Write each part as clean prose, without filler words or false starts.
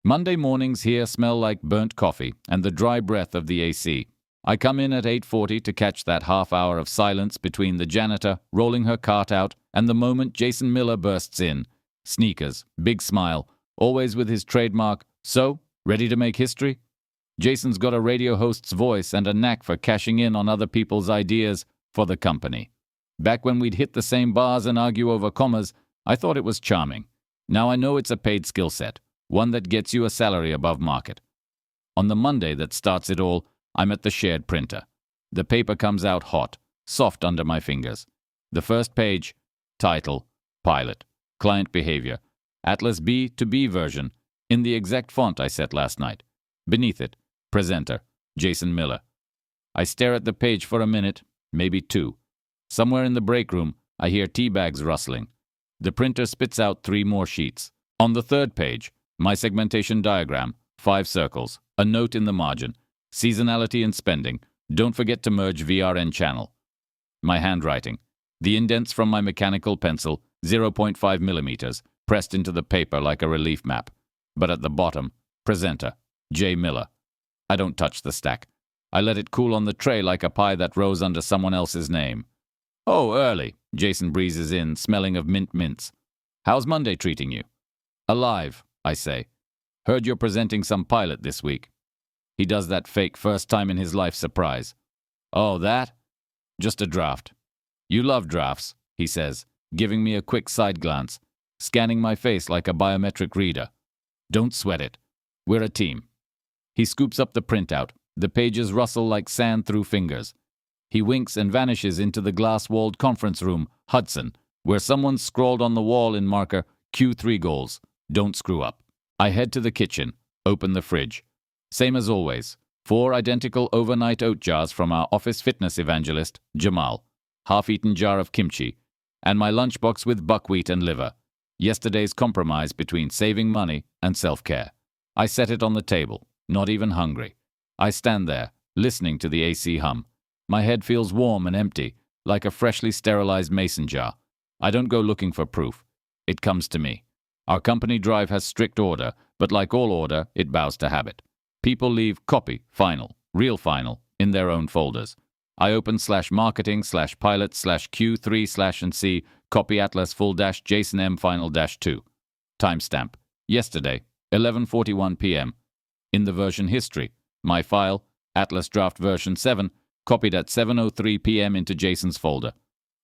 Monday mornings here smell like burnt coffee and the dry breath of the AC. I come in at 8:40 to catch that half hour of silence between the janitor rolling her cart out and the moment Jason Miller bursts in. Sneakers, big smile, always with his trademark, "So, ready to make history?" Jason's got a radio host's voice and a knack for cashing in on other people's ideas for the company. Back when we'd hit the same bars and argue over commas, I thought it was charming. Now I know it's a paid skill set, one that gets you a salary above market. On the Monday that starts it all, I'm at the shared printer. The paper comes out hot, soft under my fingers. The first page, title, Pilot, Client Behavior, Atlas B to B version, in the exact font I set last night. Beneath it, Presenter, Jason Miller. I stare at the page for a minute, maybe two. Somewhere in the break room, I hear tea bags rustling. The printer spits out 3 more sheets. On the third page, my segmentation diagram, 5 circles, a note in the margin, seasonality and spending, don't forget to merge VRN channel. My handwriting, the indents from my mechanical pencil, 0.5 millimeters, pressed into the paper like a relief map. But at the bottom, Presenter, J. Miller. I don't touch the stack. I let it cool on the tray like a pie that rose under someone else's name. "Oh, early," Jason breezes in, smelling of mint mints. "How's Monday treating you?" "Alive," I say. "Heard you're presenting some pilot this week." He does that fake first time in his life surprise. "Oh, that? Just a draft." "You love drafts," he says, giving me a quick side glance, scanning my face like a biometric reader. "Don't sweat it. We're a team." He scoops up the printout. The pages rustle like sand through fingers. He winks and vanishes into the glass-walled conference room, Hudson, where someone scrawled on the wall in marker, Q3 goals. Don't screw up. I head to the kitchen, open the fridge. Same as always, 4 identical overnight oat jars from our office fitness evangelist, Jamal, half-eaten jar of kimchi, and my lunchbox with buckwheat and liver, yesterday's compromise between saving money and self-care. I set it on the table, not even hungry. I stand there, listening to the AC hum. My head feels warm and empty, like a freshly sterilized mason jar. I don't go looking for proof. It comes to me. Our company drive has strict order, but like all order, it bows to habit. People leave copy, final, real final, in their own folders. I open /marketing/pilot/Q3/&C, copy atlas full-Jason M final-2. Timestamp, yesterday, 11:41 p.m. In the version history, my file, Atlas Draft version 7, copied at 7:03 p.m. into Jason's folder.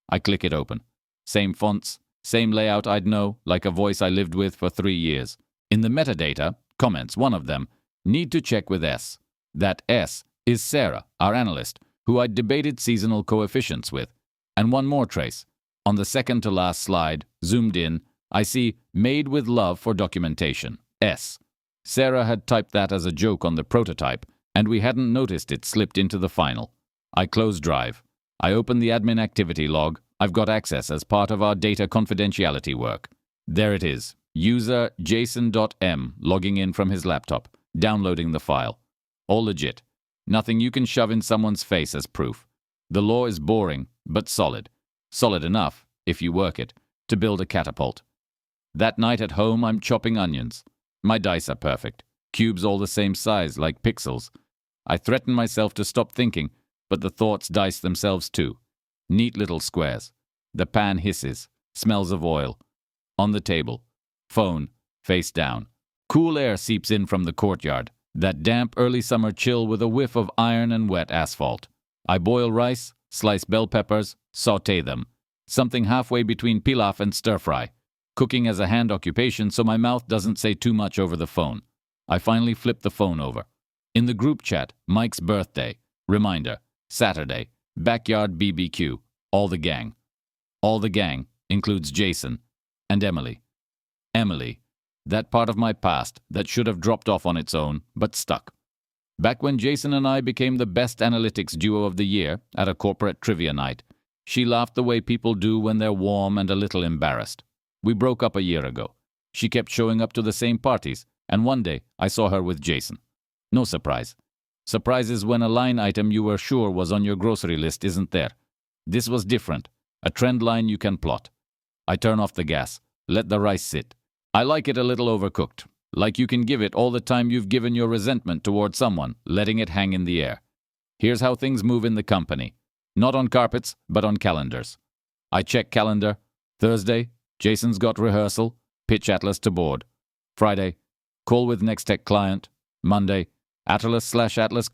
I click it open. Same fonts, same layout I'd know, like a voice I lived with for 3 years. In the metadata, comments, one of them, need to check with S. That S is Sarah, our analyst, who I'd debated seasonal coefficients with. And one more trace. On the second to last slide, zoomed in, I see made with love for documentation, S. Sarah had typed that as a joke on the prototype, and we hadn't noticed it slipped into the final. I close Drive. I open the admin activity log. I've got access as part of our data confidentiality work. There it is. User jason.m logging in from his laptop, downloading the file. All legit. Nothing you can shove in someone's face as proof. The law is boring, but solid. Solid enough, if you work it, to build a catapult. That night at home, I'm chopping onions. My dice are perfect. Cubes all the same size, like pixels. I threaten myself to stop thinking, but the thoughts dice themselves too. Neat little squares. The pan hisses. Smells of oil. On the table. Phone. Face down. Cool air seeps in from the courtyard. That damp early summer chill with a whiff of iron and wet asphalt. I boil rice, slice bell peppers, sauté them. Something halfway between pilaf and stir-fry. Cooking as a hand occupation so my mouth doesn't say too much over the phone. I finally flip the phone over. In the group chat, Mike's birthday. Reminder. Saturday. Backyard BBQ. All the gang. All the gang includes Jason and Emily. Emily. That part of my past that should have dropped off on its own, but stuck. Back when Jason and I became the best analytics duo of the year at a corporate trivia night, she laughed the way people do when they're warm and a little embarrassed. We broke up a year ago. She kept showing up to the same parties, and one day I saw her with Jason. No surprise. Surprise is when a line item you were sure was on your grocery list isn't there. This was different. A trend line you can plot. I turn off the gas. Let the rice sit. I like it a little overcooked. Like you can give it all the time you've given your resentment toward someone, letting it hang in the air. Here's how things move in the company. Not on carpets, but on calendars. I check calendar. Thursday, Jason's got rehearsal, pitch atlas to board. Friday, call with next tech client. Monday, Atlas/Atlas ?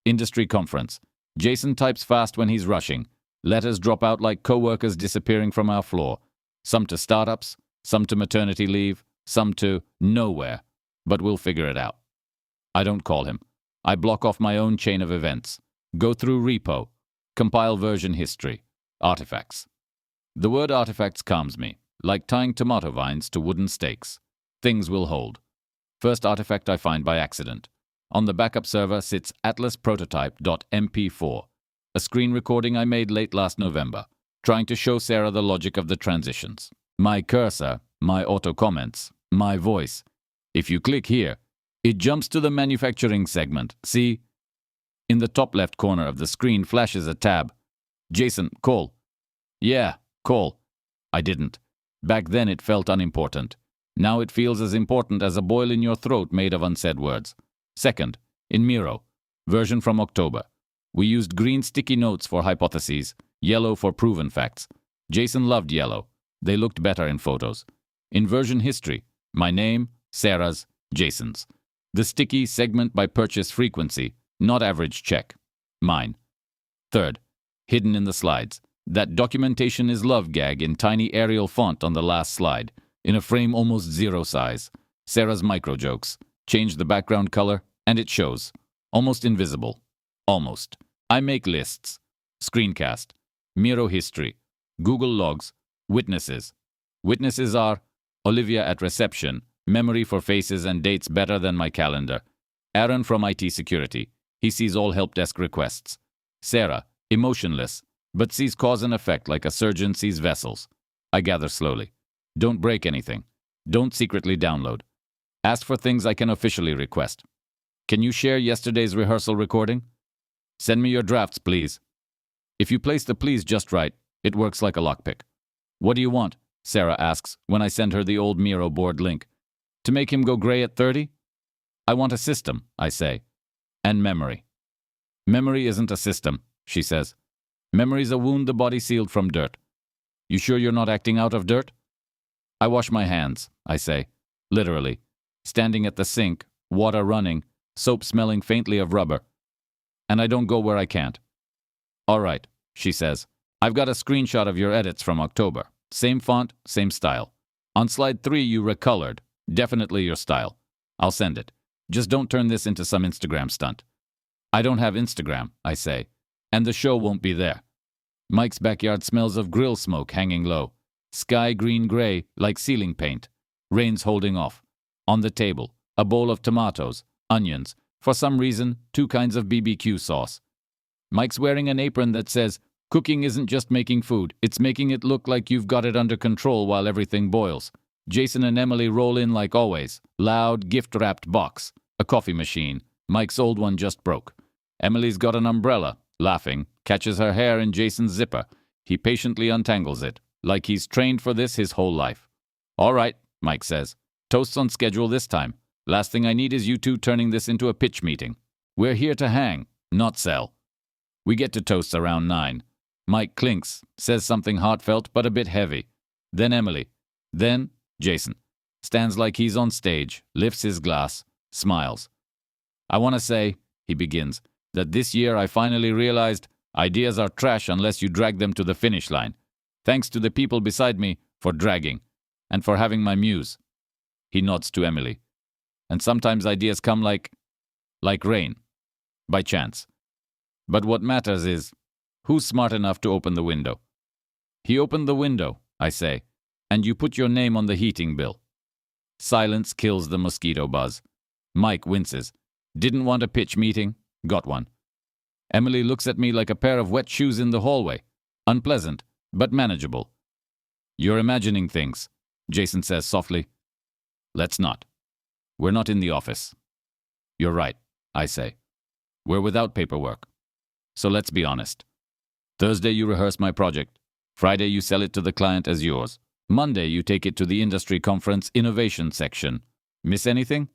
Industry conference. Jason types fast when he's rushing. Letters drop out like co-workers disappearing from our floor. Some to startups, some to maternity leave, some to nowhere. But we'll figure it out. I don't call him. I block off my own chain of events. Go through repo. Compile version history. Artifacts. The word artifacts calms me, like tying tomato vines to wooden stakes. Things will hold. First artifact I find by accident. On the backup server sits Atlas Prototype.mp4, a screen recording I made late last November, trying to show Sarah the logic of the transitions. My cursor, my auto-comments, my voice. If you click here, it jumps to the manufacturing segment. See? In the top left corner of the screen flashes a tab. Jason, call. Yeah, call. I didn't. Back then it felt unimportant. Now it feels as important as a boil in your throat made of unsaid words. Second, in Miro, version from October. We used green sticky notes for hypotheses, yellow for proven facts. Jason loved yellow. They looked better in photos. In version history, my name, Sarah's, Jason's. The sticky segment by purchase frequency, not average check. Mine. Third, hidden in the slides. That documentation is love gag in tiny Arial font on the last slide, in a frame almost zero size. Sarah's micro jokes. Change the background color, and it shows. Almost invisible. Almost. I make lists. Screencast. Miro history. Google logs. Witnesses. Witnesses are Olivia at reception. Memory for faces and dates better than my calendar. Aaron from IT security. He sees all help desk requests. Sarah, emotionless, but sees cause and effect like a surgeon sees vessels. I gather slowly. Don't break anything. Don't secretly download. Ask for things I can officially request. Can you share yesterday's rehearsal recording? Send me your drafts, please. If you place the please just right, it works like a lockpick. What do you want? Sarah asks when I send her the old Miro board link. To make him go gray at 30? I want a system, I say. And memory. Memory isn't a system, she says. Memory's a wound the body sealed from dirt. You sure you're not acting out of dirt? I wash my hands, I say. Literally. Standing at the sink, water running, soap smelling faintly of rubber. And I don't go where I can't. All right, she says. I've got a screenshot of your edits from October. Same font, same style. On slide 3 you recolored. Definitely your style. I'll send it. Just don't turn this into some Instagram stunt. I don't have Instagram, I say. And the show won't be there. Mike's backyard smells of grill smoke hanging low. Sky green-gray like ceiling paint. Rain's holding off. On the table, a bowl of tomatoes, onions, for some reason, 2 kinds of BBQ sauce. Mike's wearing an apron that says, cooking isn't just making food, it's making it look like you've got it under control while everything boils. Jason and Emily roll in like always. Loud, gift-wrapped box. A coffee machine. Mike's old one just broke. Emily's got an umbrella. Laughing, catches her hair in Jason's zipper. He patiently untangles it, like he's trained for this his whole life. All right, Mike says. Toast's on schedule this time. Last thing I need is you two turning this into a pitch meeting. We're here to hang, not sell. We get to toasts around 9. Mike clinks, says something heartfelt but a bit heavy. Then Emily. Then Jason. Stands like he's on stage, lifts his glass, smiles. I want to say, he begins, that this year I finally realized ideas are trash unless you drag them to the finish line. Thanks to the people beside me for dragging, and for having my muse. He nods to Emily. And sometimes ideas come like rain, by chance. But what matters is, who's smart enough to open the window? He opened the window, I say, and you put your name on the heating bill. Silence kills the mosquito buzz. Mike winces. Didn't want a pitch meeting, got one. Emily looks at me like a pair of wet shoes in the hallway. Unpleasant, but manageable. You're imagining things, Jason says softly. Let's not. We're not in the office. You're right, I say. We're without paperwork. So let's be honest. Thursday you rehearse my project. Friday you sell it to the client as yours. Monday you take it to the industry conference innovation section. Miss anything?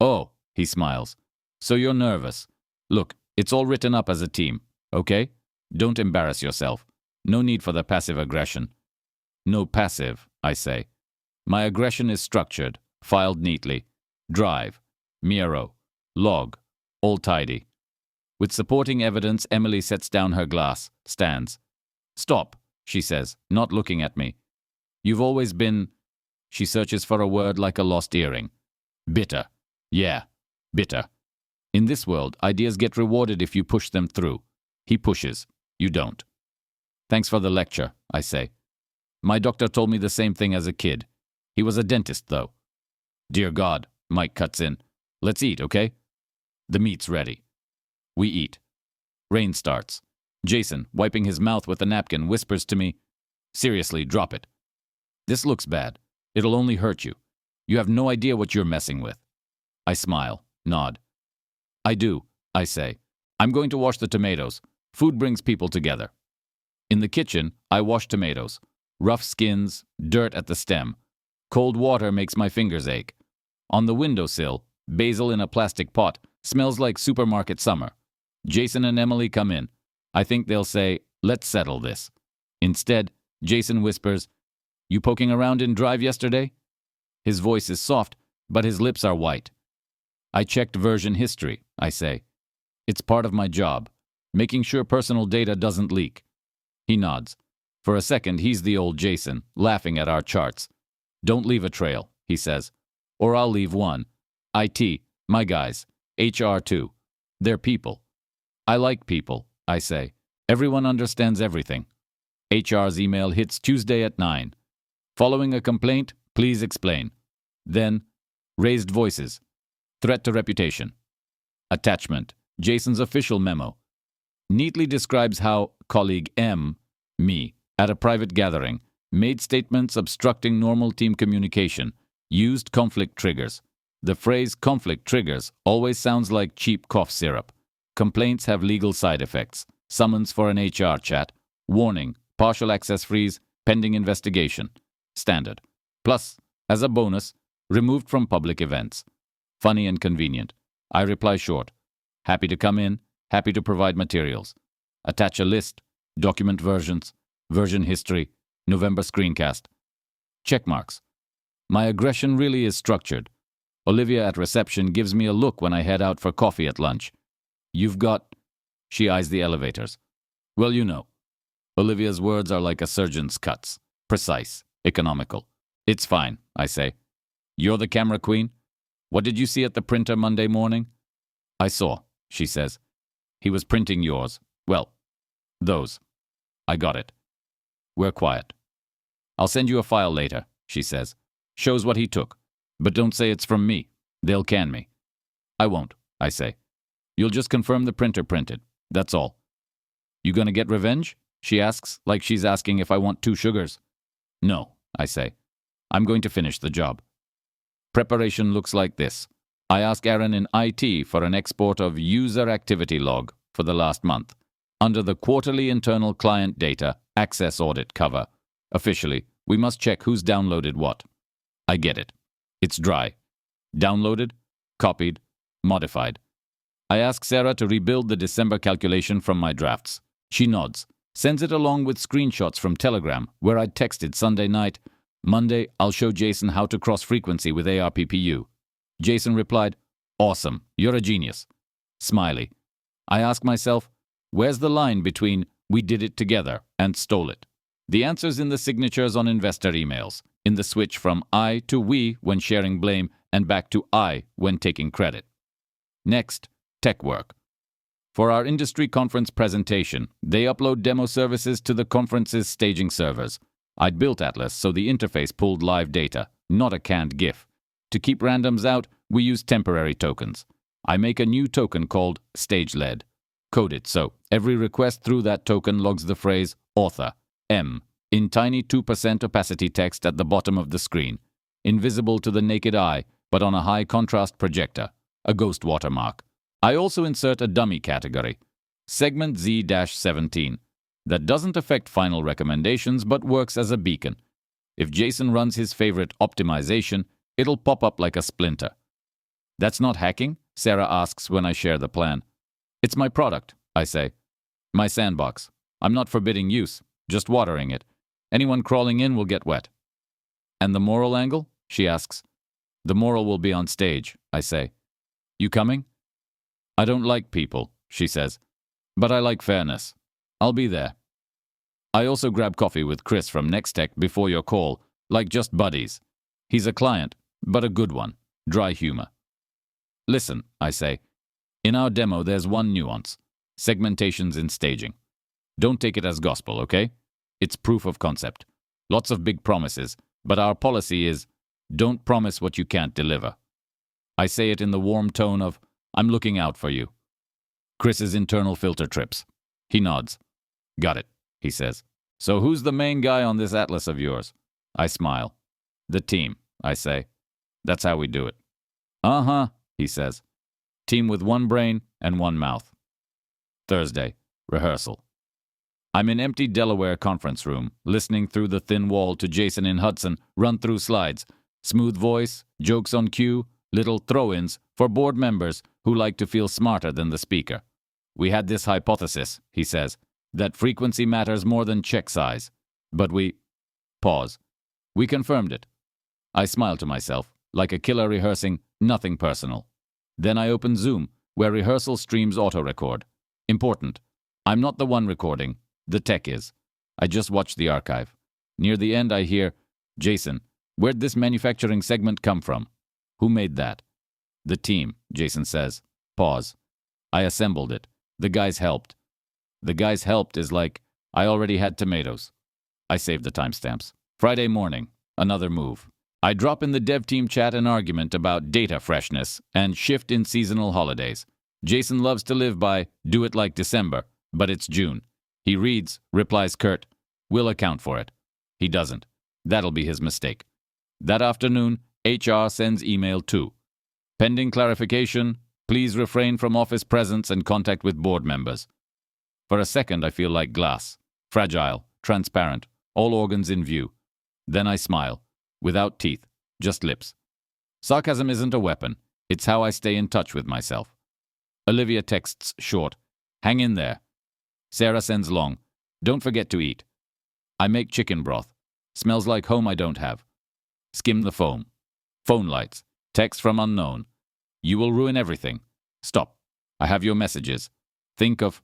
Oh, he smiles. So you're nervous. Look, it's all written up as a team, okay? Don't embarrass yourself. No need for the passive aggression. No passive, I say. My aggression is structured, filed neatly. Drive, Miro, log, all tidy. With supporting evidence, Emily sets down her glass, stands. Stop, she says, not looking at me. You've always been... She searches for a word like a lost earring. Bitter. Yeah, bitter. In this world, ideas get rewarded if you push them through. He pushes. You don't. Thanks for the lecture, I say. My doctor told me the same thing as a kid. He was a dentist, though. Dear God, Mike cuts in. Let's eat, okay? The meat's ready. We eat. Rain starts. Jason, wiping his mouth with a napkin, whispers to me, Seriously, drop it. This looks bad. It'll only hurt you. You have no idea what you're messing with. I smile, nod. I do, I say. I'm going to wash the tomatoes. Food brings people together. In the kitchen, I wash tomatoes. Rough skins, dirt at the stem. Cold water makes my fingers ache. On the windowsill, basil in a plastic pot smells like supermarket summer. Jason and Emily come in. I think they'll say, let's settle this. Instead, Jason whispers, You poking around in Drive yesterday? His voice is soft, but his lips are white. I checked version history, I say. It's part of my job, making sure personal data doesn't leak. He nods. For a second, he's the old Jason, laughing at our charts. Don't leave a trail, he says. Or I'll leave one. IT, my guys. HR too. They're people. I like people, I say. Everyone understands everything. HR's email hits Tuesday at 9. Following a complaint, please explain. Then, raised voices. Threat to reputation. Attachment. Jason's official memo. Neatly describes how colleague M, me, at a private gathering, made statements obstructing normal team communication, used conflict triggers. The phrase conflict triggers always sounds like cheap cough syrup. Complaints have legal side effects. Summons for an HR chat. Warning, partial access freeze, pending investigation. Standard. Plus, as a bonus, removed from public events. Funny and convenient. I reply short. Happy to come in, happy to provide materials. Attach a list, document versions, version history, November screencast. Check marks. My aggression really is structured. Olivia at reception gives me a look when I head out for coffee at lunch. You've got... She eyes the elevators. Well, you know. Olivia's words are like a surgeon's cuts. Precise, economical. It's fine, I say. You're the camera queen? What did you see at the printer Monday morning? I saw, she says. He was printing yours. Well, those. I got it. We're quiet. I'll send you a file later, she says. Shows what he took. But don't say it's from me. They'll can me. I won't, I say. You'll just confirm the printer printed. That's all. You gonna get revenge? She asks, like she's asking if I want 2 sugars. No, I say. I'm going to finish the job. Preparation looks like this. I ask Aaron in IT for an export of user activity log for the last month, under the quarterly internal client data access audit cover. Officially, we must check who's downloaded what. I get it. It's dry. Downloaded, copied, modified. I ask Sarah to rebuild the December calculation from my drafts. She nods, sends it along with screenshots from Telegram, where I'd texted Sunday night, Monday, I'll show Jason how to cross-frequency with ARPPU. Jason replied, Awesome, you're a genius. Smiley. I ask myself, where's the line between we did it together and stole it? The answer's in the signatures on investor emails, in the switch from I to we when sharing blame and back to I when taking credit. Next, tech work. For our industry conference presentation, they upload demo services to the conference's staging servers. I'd built Atlas so the interface pulled live data, not a canned GIF. To keep randoms out, we use temporary tokens. I make a new token called stage-led. Code it so every request through that token logs the phrase author, M, in tiny 2% opacity text at the bottom of the screen, invisible to the naked eye, but on a high-contrast projector, a ghost watermark. I also insert a dummy category, segment Z-17, that doesn't affect final recommendations but works as a beacon. If Jason runs his favorite optimization, It'll pop up like a splinter. That's not hacking? Sarah asks when I share the plan. It's my product, I say. My sandbox. I'm not forbidding use, just watering it. Anyone crawling in will get wet. And the moral angle? She asks. The moral will be on stage, I say. You coming? I don't like people, she says, but I like fairness. I'll be there. I also grab coffee with Chris from Nextech before your call, like just buddies. He's a client, but a good one. Dry humor. Listen, I say. In our demo, there's one nuance. Segmentations in staging. Don't take it as gospel, okay? It's proof of concept. Lots of big promises, but our policy is, don't promise what you can't deliver. I say it in the warm tone of, I'm looking out for you. Chris's internal filter trips. He nods. Got it, he says. So who's the main guy on this atlas of yours? I smile. The team, I say. That's how we do it. Uh-huh, he says. Team with one brain and one mouth. Thursday, rehearsal. I'm in empty Delaware conference room, listening through the thin wall to Jason in Hudson run through slides. Smooth voice, jokes on cue, little throw-ins for board members who like to feel smarter than the speaker. We had this hypothesis, he says, that frequency matters more than check size. But we... Pause. We confirmed it. I smile to myself, like a killer rehearsing, nothing personal. Then I open Zoom, where rehearsal streams auto-record. Important. I'm not the one recording. The tech is. I just watched the archive. Near the end I hear, Jason, where'd this manufacturing segment come from? Who made that? The team, Jason says. Pause. I assembled it. The guys helped. The guys helped is like, I already had tomatoes. I saved the timestamps. Friday morning, another move. I drop in the dev team chat an argument about data freshness and shift in seasonal holidays. Jason loves to live by, do it like December, but it's June. He reads, replies curt, we'll account for it. He doesn't. That'll be his mistake. That afternoon, HR sends email 2. Pending clarification, please refrain from office presence and contact with board members. For a second, I feel like glass. Fragile, transparent, all organs in view. Then I smile. Without teeth, just lips. Sarcasm isn't a weapon. It's how I stay in touch with myself. Olivia texts short. Hang in there. Sarah sends long. Don't forget to eat. I make chicken broth. Smells like home I don't have. Skim the foam. Phone lights. Text from unknown. You will ruin everything. Stop. I have your messages. Think of